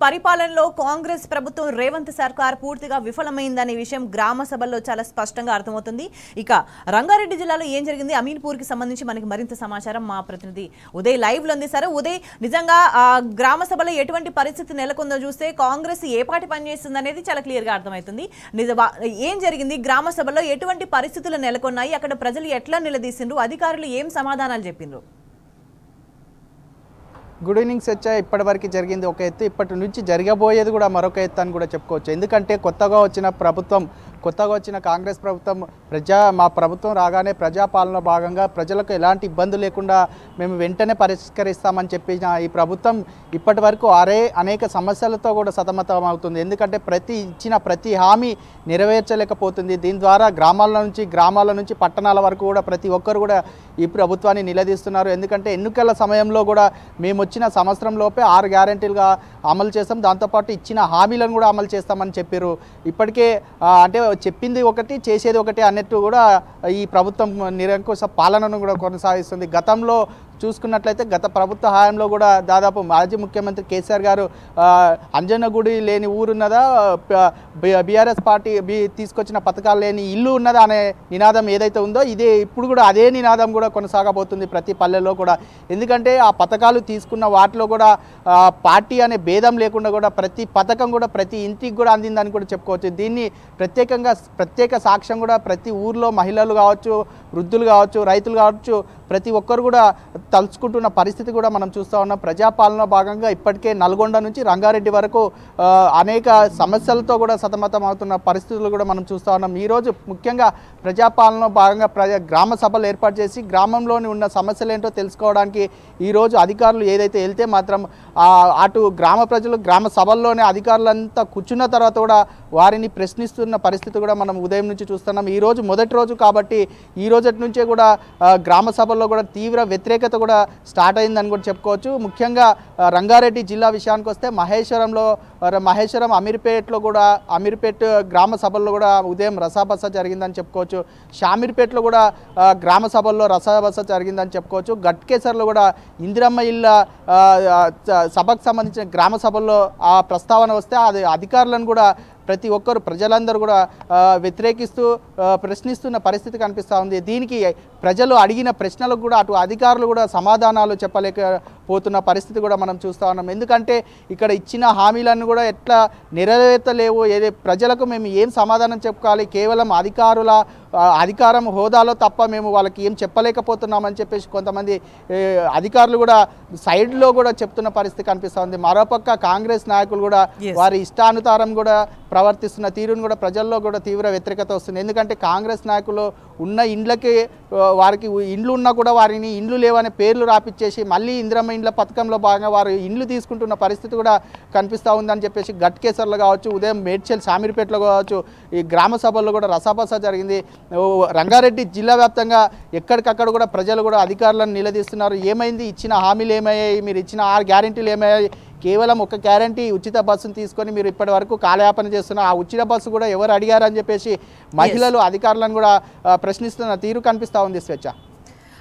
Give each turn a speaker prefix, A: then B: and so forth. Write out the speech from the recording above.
A: పరిపాలనలో కాంగ్రెస్ ప్రభుత్వం రేవంత్ సర్కార్ పూర్తిగా విఫలమైందనే విషయం గ్రామ సభల్లో చాలా స్పష్టంగా అర్థమవుతుంది. ఇక రంగారెడ్డి జిల్లాలో ఏం జరిగింది, అమీన్పూర్కి సంబంధించి మనకి మరింత సమాచారం మా ప్రతినిధి ఉదయ్ లైవ్ లో ఉంది. సరే ఉదయ్, నిజంగా గ్రామ సభలో ఎటువంటి పరిస్థితి నెలకొందో చూస్తే కాంగ్రెస్ ఏ పార్టీ పనిచేస్తుంది అనేది చాలా క్లియర్ గా అర్థమవుతుంది. ఏం జరిగింది, గ్రామ సభలో ఎటువంటి పరిస్థితులు నెలకొన్నాయి, అక్కడ ప్రజలు ఎట్లా నిలదీసిండ్రు, అధికారులు ఏం సమాధానాలు చెప్పిండ్రు?
B: గుడ్ ఈవినింగ్ సచ్చా. ఇప్పటివరకు జరిగింది ఒక ఎత్తు, ఇప్పటి నుంచి జరగబోయేది కూడా మరొక ఎత్తు అని కూడా చెప్పుకోవచ్చు. ఎందుకంటే కొత్తగా వచ్చిన కాంగ్రెస్ ప్రభుత్వం మా ప్రభుత్వం రాగానే ప్రజాపాలన భాగంగా ప్రజలకు ఎలాంటి ఇబ్బంది లేకుండా మేము వెంటనే పరిష్కరిస్తామని చెప్పిన ఈ ప్రభుత్వం ఇప్పటి వరకు అనేక సమస్యలతో కూడా సతమతం అవుతుంది. ఎందుకంటే ఇచ్చిన ప్రతి హామీ నెరవేర్చలేకపోతుంది. దీని ద్వారా గ్రామాల నుంచి పట్టణాల వరకు కూడా ప్రతి ఒక్కరు కూడా ఈ ప్రభుత్వాన్ని నిలదీస్తున్నారు. ఎందుకంటే ఎన్నికల సమయంలో కూడా మేము వచ్చిన సంవత్సరం లోపే 6 గ్యారెంటీలుగా అమలు చేస్తాం, దాంతోపాటు ఇచ్చిన హామీలను కూడా అమలు చేస్తామని చెప్పారు. ఇప్పటికే అంటే చెప్పింది ఒకటి చేసేది ఒకటి అన్నట్టు కూడా ఈ ప్రభుత్వం నిరంకుశ పాలనను కూడా కొనసాగిస్తుంది. గతంలో చూసుకున్నట్లయితే గత ప్రభుత్వ హయాంలో కూడా దాదాపు మాజీ ముఖ్యమంత్రి కేసీఆర్ గారు అంజనగుడి లేని ఊరున్నదా, బీఆర్ఎస్ పార్టీ తీసుకొచ్చిన పథకాలు లేని ఇల్లు ఉన్నదా అనే నినాదం ఏదైతే ఉందో ఇప్పుడు కూడా అదే నినాదం కూడా కొనసాగబోతుంది ప్రతి పల్లెల్లో కూడా. ఎందుకంటే ఆ పథకాలు తీసుకున్న వాటిలో కూడా పార్టీ అనే భేదం లేకుండా కూడా ప్రతి పథకం కూడా ప్రతి ఇంటికి కూడా అందిందని కూడా చెప్పుకోవచ్చు. దీన్ని ప్రత్యేక సాక్ష్యం కూడా ప్రతి ఊర్లో మహిళలు కావచ్చు, వృద్ధులు కావచ్చు, రైతులు కావచ్చు, ప్రతి ఒక్కరు కూడా తలుచుకుంటున్న పరిస్థితి కూడా మనం చూస్తూ ఉన్నాం. ప్రజాపాలన భాగంగా ఇప్పటికే నల్గొండ నుంచి రంగారెడ్డి వరకు అనేక సమస్యలతో కూడా సతమతం అవుతున్న పరిస్థితులు కూడా మనం చూస్తూ ఉన్నాం. ఈరోజు ముఖ్యంగా ప్రజాపాలన భాగంగా గ్రామ సభలు ఏర్పాటు చేసి గ్రామంలోని ఉన్న సమస్యలు ఏంటో తెలుసుకోవడానికి ఈరోజు అధికారులు ఏదైతే వెళ్తే మాత్రం అటు గ్రామ ప్రజలు గ్రామ సభల్లోనే అధికారులంతా కూర్చున్న తర్వాత కూడా వారిని ప్రశ్నిస్తున్న పరిస్థితి కూడా మనం ఉదయం నుంచి చూస్తున్నాం. ఈరోజు మొదటి రోజు కాబట్టి ఈ రోజటి నుంచే కూడా గ్రామ సభల్లో కూడా తీవ్ర వ్యతిరేకత కూడా స్టార్ట్ అయిందని కూడా చెప్పుకోవచ్చు. ముఖ్యంగా రంగారెడ్డి జిల్లా విషయానికి వస్తే మహేశ్వరం అమీర్పేట్ గ్రామ సభల్లో కూడా ఉదయం రసాబస జరిగిందని చెప్పుకోవచ్చు. షామీర్పేటలో కూడా గ్రామ సభల్లో రసాబస జరిగిందని చెప్పుకోవచ్చు. గట్కేసర్లో కూడా ఇందిరమ్మ ఇళ్ళ సభకు సంబంధించిన గ్రామ సభల్లో ఆ ప్రస్తావన వస్తే అది అధికారులను కూడా ప్రతి ఒక్కరు ప్రజలందరూ కూడా వ్యతిరేకిస్తూ ప్రశ్నిస్తున్న పరిస్థితి కనిపిస్తూ ఉంది. దీనికి ప్రజలు అడిగిన ప్రశ్నలకు కూడా అటు అధికారులు కూడా సమాధానాలు చెప్పలేకపోతున్న పరిస్థితి కూడా మనం చూస్తూ ఉన్నాం. ఎందుకంటే ఇక్కడ ఇచ్చిన హామీలను కూడా ఎట్లా నెరవేర్చలేవు, ప్రజలకు మేము ఏం సమాధానం చెప్పుకోవాలి, కేవలం అధికారం హోదాలో తప్ప మేము వాళ్ళకి ఏం చెప్పలేకపోతున్నామని చెప్పేసి కొంతమంది అధికారులు కూడా సైడ్లో కూడా చెప్తున్న పరిస్థితి కనిపిస్తూ ఉంది. మరోపక్క కాంగ్రెస్ నాయకులు కూడా వారి ఇష్టానుసారం కూడా ప్రవర్తిస్తున్న తీరును కూడా ప్రజల్లో కూడా తీవ్ర వ్యతిరేకత వస్తుంది. ఎందుకంటే కాంగ్రెస్ నాయకులు ఉన్న ఇండ్లకి వారికి ఇండ్లు ఉన్నా కూడా వారిని ఇండ్లు లేవనే పేర్లు రాపిచ్చేసి మళ్ళీ ఇందిరమ్మ ఇండ్ల పథకంలో భాగంగా వారు ఇండ్లు తీసుకుంటున్న పరిస్థితి కూడా కనిపిస్తూ ఉందని చెప్పేసి గట్కేసర్లో కావచ్చు, ఉదయం మేడ్చల్ షామీర్పేటలో కావచ్చు, ఈ గ్రామ సభల్లో కూడా రసాబస జరిగింది. రంగారెడ్డి జిల్లా వ్యాప్తంగా ఎక్కడికక్కడ కూడా ప్రజలు కూడా అధికారులను నిలదీస్తున్నారు. ఏమైంది, ఇచ్చిన హామీలు ఏమయ్యాయి, మీరు ఇచ్చిన 6 గ్యారెంటీలు ఏమయ్యాయి, కేవలం ఒక గ్యారంటీ ఉచిత బస్సును తీసుకొని మీరు ఇప్పటి వరకు కాలయాపన చేస్తున్న ఆ ఉచిత బస్సు కూడా ఎవరు అడిగారని చెప్పేసి మహిళలు అధికారులను కూడా ప్రశ్నిస్తున్న తీరు కనిపిస్తూ ఉంది. స్వేచ్ఛ.